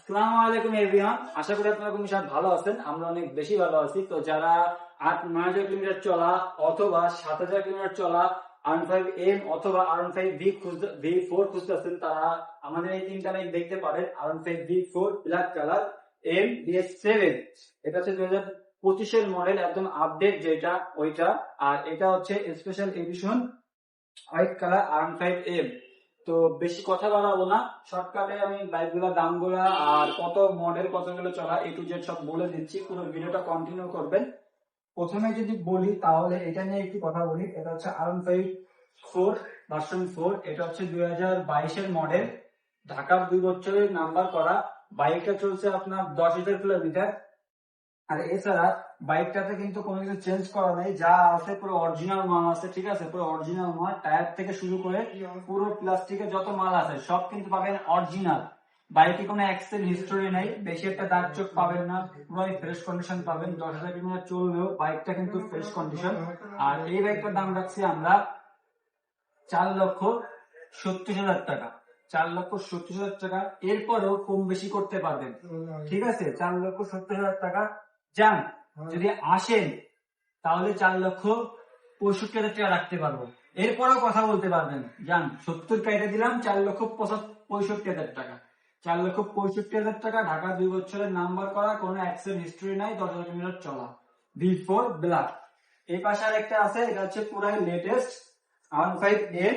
আসসালামু আলাইকুম এভরিওয়ান, আশা করি আপনারা খুবই সব ভালো আছেন। আমরা অনেক বেশি ভালো আছি। তো যারা 8-9,000 কিলোমিটার চলা অথবা 7,000 কিলোমিটার চলা R15M অথবা R15V4 খুঁজতেছেন, তারা আমাদের এই তিনটা বাইক দেখতে পারেন। R15V4 ব্ল্যাক কালার MBS7, এটা হচ্ছে 2025 এর মডেল, একদম আপডেট যেটা ওইটা। আর এটা হচ্ছে special edition white colour R15M। তো বেশি কথা বাড়াবো না, শর্টকাটে আমি বাইকগুলোর দামগুলা আর কত মডেল কতগুলো চলা A to Z সব বলে দিচ্ছি। পুরো ভিডিওটা কন্টিনিউ করবেন। প্রথমে যদি বলি তাহলে এটা নিয়ে একটু কথা বলি। এটা হচ্ছে R15 ভার্সন 4। এটা হচ্ছে 2022 এর মডেল, ঢাকার 2 বছরের নাম্বার করা। বাইকটা চলছে আপনার 10,000 কিলোমিটার। আর এছাড়া বাইকটাতে কিন্তু কোনো কিছু চেঞ্জ করা নেই, যা আছে পুরো অরিজিনাল মাল আছে, ঠিক আছে? পুরো অরিজিনাল মাল, টায়ার থেকে শুরু করে পুরো প্লাস্টিকের যত মাল আছে সব কিন্তু পাবেন অরিজিনাল। বাইকে কোনো অ্যাক্সিডেন্ট হিস্টোরি নেই, বেশি একটা দাগ চোখ পাবেন না, পুরো ফ্রেশ কন্ডিশন পাবেন। 10,000 কিলোমিটার চললেও বাইকটা কিন্তু ফ্রেশ কন্ডিশন। আর এই বাইকটার দাম রাখছি আমরা 4,70,000 টাকা। 4,70,000 টাকা, এরপরেও কম বেশি করতে পারবেন, ঠিক আছে? 4,70,000 টাকা যান। যদি আসেন তাহলে 4,65,000 টাকা রাখতে পারবো, এরপরেও কথা বলতে পারবেন। যান, 70 কেটে দিলাম, 4,65,000 টাকা। 4,65,000 টাকা, ঢাকা 2 বছরের নাম্বার করা, কোনো অ্যাক্সিডেন্ট হিস্টরি নাই, 10,000 কিলোমিটার চলা, V4 ব্ল্যাক। এই পাশে আরেকটা আছে, এটা হচ্ছে পুরাই লেটেস্ট R15M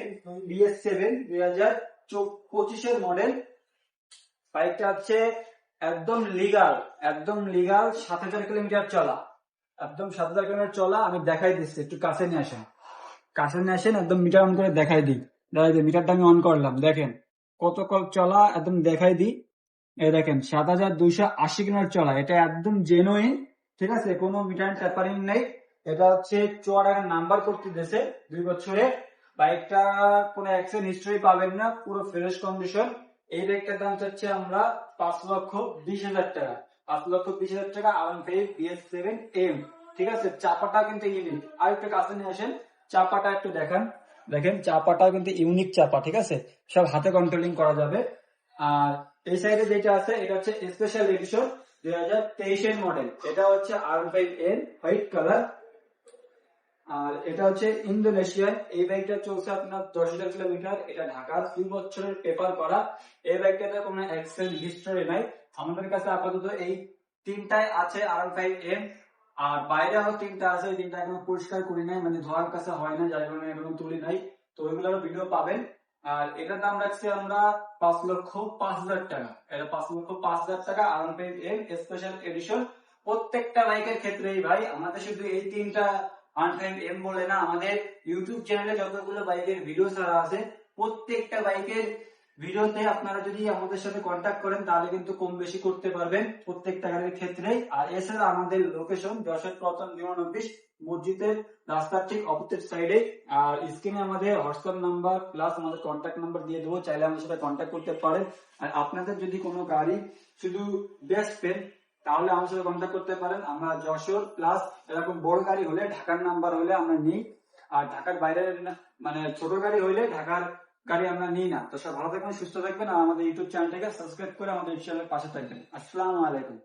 BS7 2025 এর মডেল। বাইকটা হচ্ছে একদম লিগাল, একদম লিগাল, 7,000 কিলোমিটার চলা, একদম 7,000 কিলোমিটার চলা। আমি দেখাই দিচ্ছি, একটু কাছে নিয়ে আসেন, কাছে নিয়ে আসেন, একদম মিটার অন করে দেখাই দিই। মিটারটা আমি অন করলাম, দেখেন কত কল চলা, একদম দেখাই দিই। এই দেখেন 7,280 কিলোমিটার চলা, এটা একদম জেনুইন, ঠিক আছে? কোনো মিটার ট্যাপারিং নেই। এটা হচ্ছে চুয়াডাঙ্গার নাম্বার করতে দিয়েছে 2 বছরে। বাইকটা কোনো অ্যাক্সিডেন্ট হিস্টরি পাবেন না, পুরো ফ্রেশ কন্ডিশন। এই বাইকটার দাম চাচ্ছি আমরা 5,20,000 টাকা। 5,20,000 টাকা R15 BS7M, ঠিক আছে? চাপাটা কিন্তু ইউনিক। আর একটু কাছে নিয়ে আসেন, চাপাটা একটু দেখান। দেখেন চাপাটা কিন্তু ইউনিক চাপা, ঠিক আছে? সব হাতে কন্ট্রোলিং করা যাবে। আর এই সাইডে যেটা আছে এটা হচ্ছে স্পেশাল এডিশন 2023 এর মডেল। এটা হচ্ছে R15N হোয়াইট কালার। আর এটা হচ্ছে ইন্দোনেশিয়ান। এই বাইকটা চলছে আপনার 10,000 কিলোমিটার। এটা ঢাকার 2 বছরের পেপার করা। এই বাইকটাতে কোনো অ্যাক্সিডেন্ট হিস্টোরি নাই। আমাদের কাছে আপাতত এই তিনটাই আছে R15M। আর বাইরে আরো তিনটা আছে, এই তিনটা এখনো পরিষ্কার করি নাই, মানে ধোয়ার কাছে হয় না, যার কারণে এখনো তুলি নাই। তো ওইগুলোর ভিডিও পাবেন। আর এটার দাম রাখছি আমরা 5,05,000 টাকা। এটা 5,05,000 টাকা R15M স্পেশাল এডিশন। প্রত্যেকটা বাইকের ক্ষেত্রেই ভাই আমাদের শুধু এই তিনটা R15M বলে না, আমাদের ইউটিউব চ্যানেলে যতগুলো বাইকের ভিডিও ছাড়া আছে, প্রত্যেকটা বাইকের ভিডিওতে আপনারা যদি আমাদের সাথে কন্ট্যাক্ট করেন তাহলে কিন্তু কম বেশি করতে পারবেন প্রত্যেকটা গাড়ির ক্ষেত্রে। আর এছাড়া আমাদের লোকেশন যশোর প্রথম 29 মসজিদের রাস্তার ঠিক অপোজিট সাইডে। আর স্ক্রিনে আমাদের হোয়াটসঅ্যাপ নাম্বার প্লাস আমাদের কন্ট্যাক্ট নাম্বার দিয়ে দেবো, চাইলে আমাদের সাথে কন্ট্যাক্ট করতে পারেন। আর আপনাদের যদি কোনো গাড়ি শুধু বেস্ট পেন তাহলে আমার সাথে কন্ট্যাক্ট করতে পারেন। আমরা যশোর প্লাস এরকম বড় গাড়ি হলে, ঢাকার নাম্বার হলে আমরা নিই। আর ঢাকার বাইরে মানে ছোট গাড়ি হইলে ঢাকার গাড়ি আমরা নিই না। তো সব ভালো থাকবেন, সুস্থ থাকবেন, আর আমাদের ইউটিউব চ্যানেলটাকে সাবস্ক্রাইব করে আমাদের চ্যানেলের পাশে থাকবেন। আসসালামু আলাইকুম।